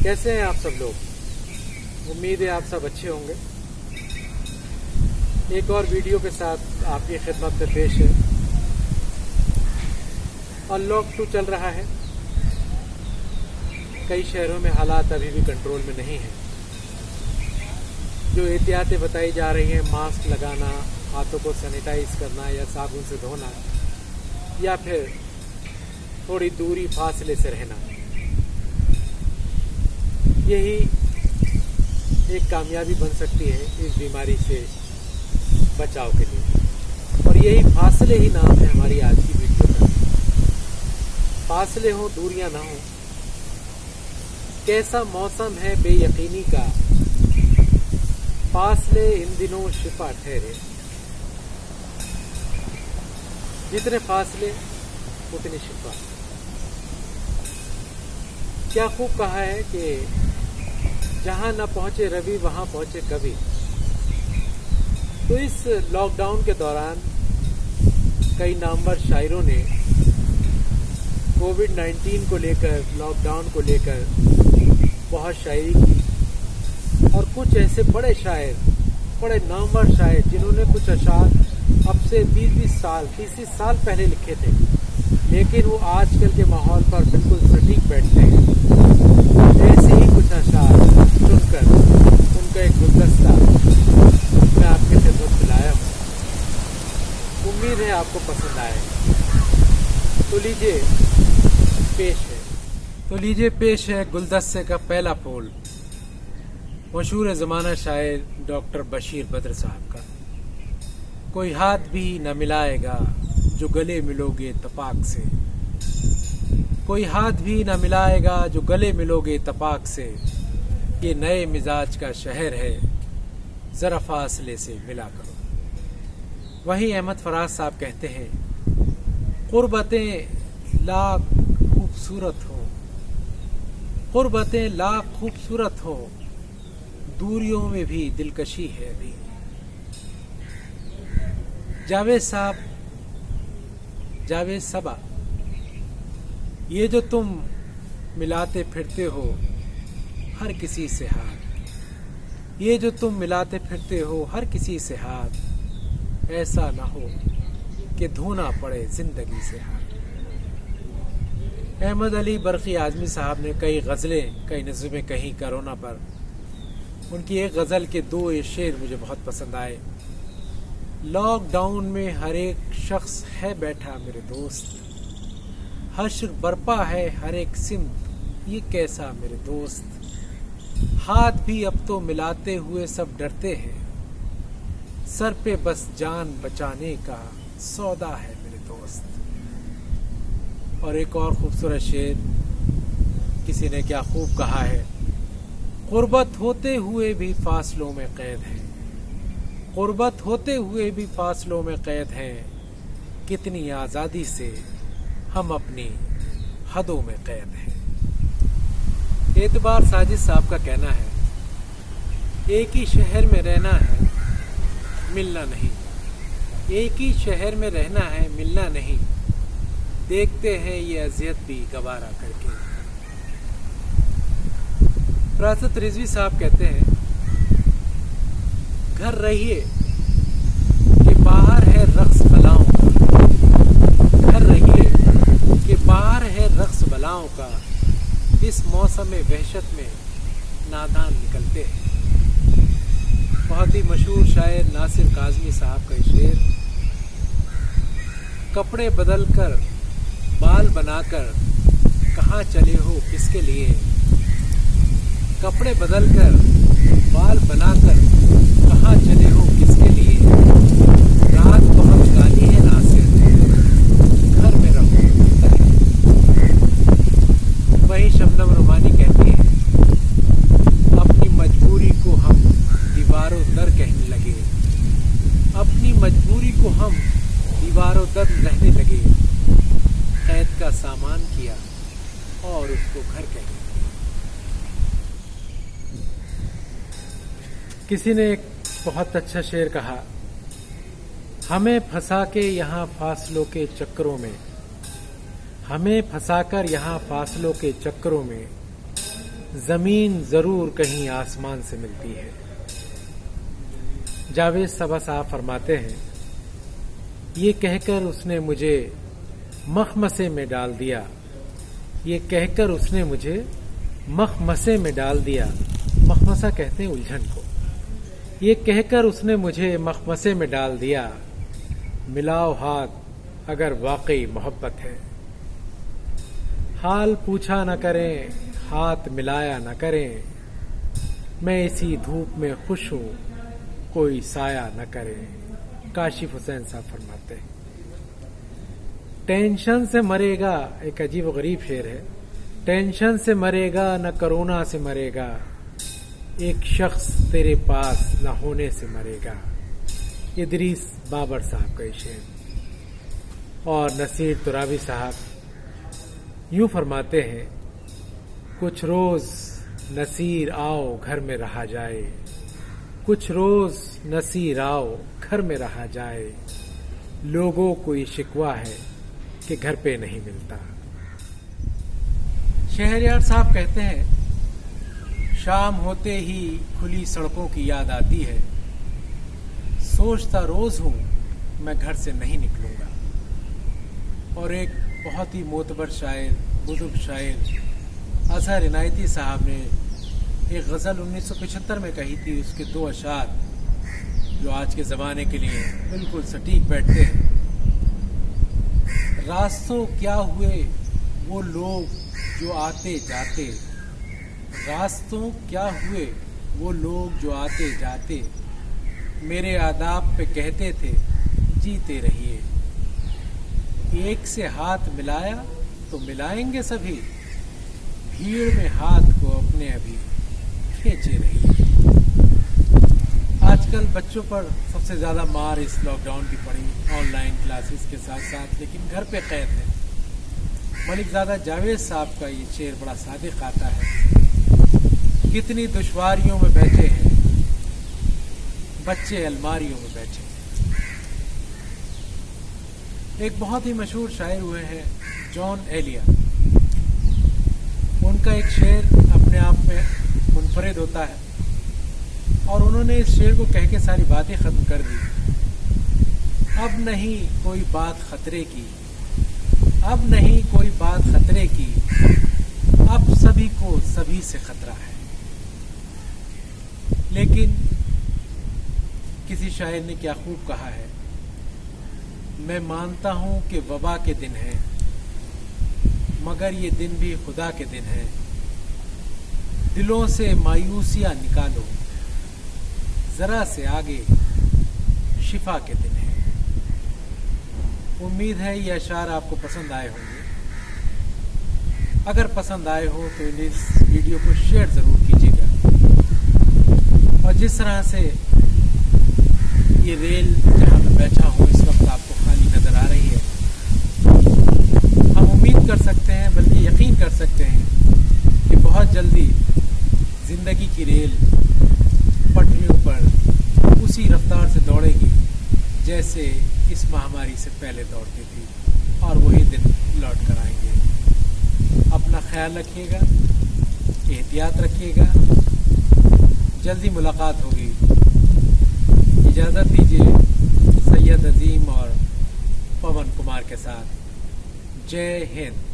कैसे हैं आप सब लोग? उम्मीद है आप सब अच्छे होंगे। एक और वीडियो के साथ आपकी खिदमत में पेश है। अनलॉक 2 चल रहा है। कई शहरों में हालात अभी भी कंट्रोल में नहीं है। जो एहतियातें बताई जा रही हैं, मास्क लगाना, हाथों को सैनिटाइज करना या साबुन से धोना, या फिर थोड़ी दूरी फासले से रहना, यही एक कामयाबी बन सकती है इस बीमारी से बचाव के लिए। और यही फासले ही नाम है हमारी आज की वीडियो का। फासले हो, दूरियां ना हो। कैसा मौसम है बेयकीनी का, फासले इन दिनों शिफा ठहरे। जितने फासले उतनी शिफा। क्या खूब कहा है कि जहां न पहुंचे रवि वहां पहुंचे कवि। तो इस लॉकडाउन के दौरान कई नामवर शायरों ने कोविड-19 को लेकर, लॉकडाउन को लेकर बहुत शायरी की। और कुछ ऐसे बड़े शायर, बड़े नामवर शायर जिन्होंने कुछ अशार अब से 20-20 साल, 30 साल पहले लिखे थे, लेकिन वो आजकल के माहौल पर बिल्कुल सटीक बैठते हैं। ऐसे ही कुछ अशार चुनकर उनका एक गुलदस्ता मैं आपके खिदमत में लाया हूँ। उम्मीद है आपको पसंद आए। तो लीजिए पेश है गुलदस्ते का पहला फूल, मशहूर ज़माना शायर डॉक्टर बशीर बद्र साहब का। कोई हाथ भी न मिलाएगा जो गले मिलोगे तपाक से। कोई हाथ भी न मिलाएगा जो गले मिलोगे तपाक से। ये नए मिजाज का शहर है, जरा फासले से मिला करो। वहीं अहमद फराज साहब कहते हैं, क़ुर्बतें लाख खूबसूरत हो, क़ुर्बतें लाख खूबसूरत हो, दूरियों में भी दिलकशी है अभी। जावेद सबा, ये जो तुम मिलाते फिरते हो हर किसी से हाथ, ये जो तुम मिलाते फिरते हो हर किसी से हाथ, ऐसा ना हो कि धोना पड़े जिंदगी से हाथ। अहमद अली बरकी आजमी साहब ने कई गज़लें, कई नज़्में कहीं कोरोना पर। उनकी एक गज़ल के 2 शेर मुझे बहुत पसंद आए। लॉकडाउन में हर एक शख्स है बैठा मेरे दोस्त, हश्र बरपा है हर एक सिमत, ये कैसा मेरे दोस्त। हाथ भी अब तो मिलाते हुए सब डरते हैं, सर पे बस जान बचाने का सौदा है मेरे दोस्त। और एक और खूबसूरत शेर किसी ने क्या खूब कहा है, क़ुर्बत होते हुए भी फासलों में कैद है, क़ुर्बत होते हुए भी फासलों में कैद हैं, कितनी आज़ादी से हम अपनी हदों में कैद हैं। एतबार साजिद साहब का कहना है, एक ही शहर में रहना है मिलना नहीं, एक ही शहर में रहना है मिलना नहीं, देखते हैं ये अज़ियत भी गवारा करके। फरासत रिजवी साहब कहते हैं, घर रहिए कि बाहर है रक्स बलाओं का, घर रहिए कि बाहर है रक्स बलाओं का, इस मौसम वहशत में नादान निकलते हैं। बहुत ही मशहूर शायर नासिर काज़मी साहब का शेर, कपड़े बदल कर बाल बनाकर कहाँ चले हो किसके लिए, कपड़े बदल कर बाल बनाकर कहाँ चले हो किसके लिए, रात बहुत काली है नासिर, घर में रहो। वही शबनम रुमानी कहती है, अपनी मजबूरी को हम दीवारों दर कहने लगे, अपनी मजबूरी को हम दीवारों दर रहने लगे, कैद का सामान किया और उसको घर कहने लगे। किसी ने एक बहुत अच्छा शेर कहा, हमें फंसा के यहाँ फासलों के चक्करों में, हमें फंसाकर यहाँ फासलों के चक्करों में زمین ضرور کہیں آسمان سے ملتی ہے۔ جاوید صبا صاحب فرماتے ہیں، یہ کہہ کر اس نے مجھے مخمصے میں ڈال دیا، یہ کہہ کر اس نے مجھے مخمصے میں ڈال دیا، مخمصہ کہتے ہیں الجھن کو، یہ کہہ کر اس نے مجھے مخمصے میں ڈال دیا، ملاؤ ہاتھ اگر واقعی محبت ہے۔ حال پوچھا نہ کریں، ہاتھ ملایا نہ کریں، میں اسی دھوپ میں خوش ہوں، کوئی سایہ نہ کرے۔ کاشف حسین صاحب فرماتے ہیں، ٹینشن سے مرے گا، ایک عجیب و غریب شعر ہے، ٹینشن سے مرے گا نہ کرونا سے مرے گا، ایک شخص تیرے پاس نہ ہونے سے مرے گا۔ ادریس بابر صاحب کا یہ شعر۔ اور نصیر ترابی صاحب یوں فرماتے ہیں، کچھ روز نصیر آؤ گھر میں رہا جائے، کچھ روز نصیر آؤ گھر میں رہا جائے، لوگوں کو یہ شکوہ ہے کہ گھر پہ نہیں ملتا۔ شہریار صاحب کہتے ہیں، شام ہوتے ہی کھلی سڑکوں کی یاد آتی ہے، سوچتا روز ہوں میں گھر سے نہیں نکلوں گا۔ اور ایک بہت ہی معتبر شاعر، بزرگ شاعر اظہر عنایتی صاحب نے ایک غزل 1975 میں کہی تھی، اس کے 2 اشعار جو آج کے زمانے کے لیے بالکل سٹیک بیٹھتے ہیں۔ راستوں کیا ہوئے وہ لوگ جو آتے جاتے، راستوں کیا ہوئے وہ لوگ جو آتے جاتے، میرے آداب پہ کہتے تھے جیتے رہیے، ایک سے ہاتھ ملایا تو ملائیں گے سبھی، بھیڑ میں ہاتھ کو اپنے ابھی کھینچے رہیے۔ آج کل بچوں پر سب سے زیادہ مار اس لاک ڈاؤن کی پڑی، آن لائن کلاسز کے ساتھ ساتھ، لیکن گھر پہ قید ہے۔ ملک زادہ جاوید صاحب کا یہ شعر بڑا صادق آتا ہے، کتنی دشواریوں میں بیٹھے ہیں بچے، الماریوں میں بیٹھے۔ ایک بہت ہی مشہور شاعر ہوئے ہیں جان ایلیا، ان کا ایک شعر اپنے آپ میں منفرد ہوتا ہے، اور انہوں نے اس شعر کو کہہ کے ساری باتیں ختم کر دی۔ اب نہیں کوئی بات خطرے کی، اب نہیں کوئی بات خطرے کی، اب سبھی کو سبھی سے خطرہ ہے۔ لیکن کسی شاعر نے کیا خوب کہا ہے، میں مانتا ہوں کہ وبا کے دن ہیں، مگر یہ دن بھی خدا کے دن ہیں، دلوں سے مایوسیاں نکالو، ذرا سے آگے شفا کے دن ہیں۔ امید ہے یہ اشعار آپ کو پسند آئے ہوں گے۔ اگر پسند آئے ہو تو اس ویڈیو کو شیئر ضرور کیجیے گا، اور جس طرح سے یہ ریل جہاں میں بیٹھا ہوں اس وقت آپ کو خالی نظر آ رہی ہے، ہم امید کر سکتے ہیں، بلکہ یقین کر سکتے ہیں کہ بہت جلدی زندگی کی ریل پٹریوں پر اسی رفتار سے دوڑے گی جیسے اس مہاماری سے پہلے دوڑتی تھی، اور وہی دن لوٹ کر آئیں گے۔ اپنا خیال رکھیے گا، احتیاط رکھیے گا، جلدی ملاقات ہوگی۔ اجازت دیجیے سید عظیم اور پون کمار کے ساتھ۔ جے ہند۔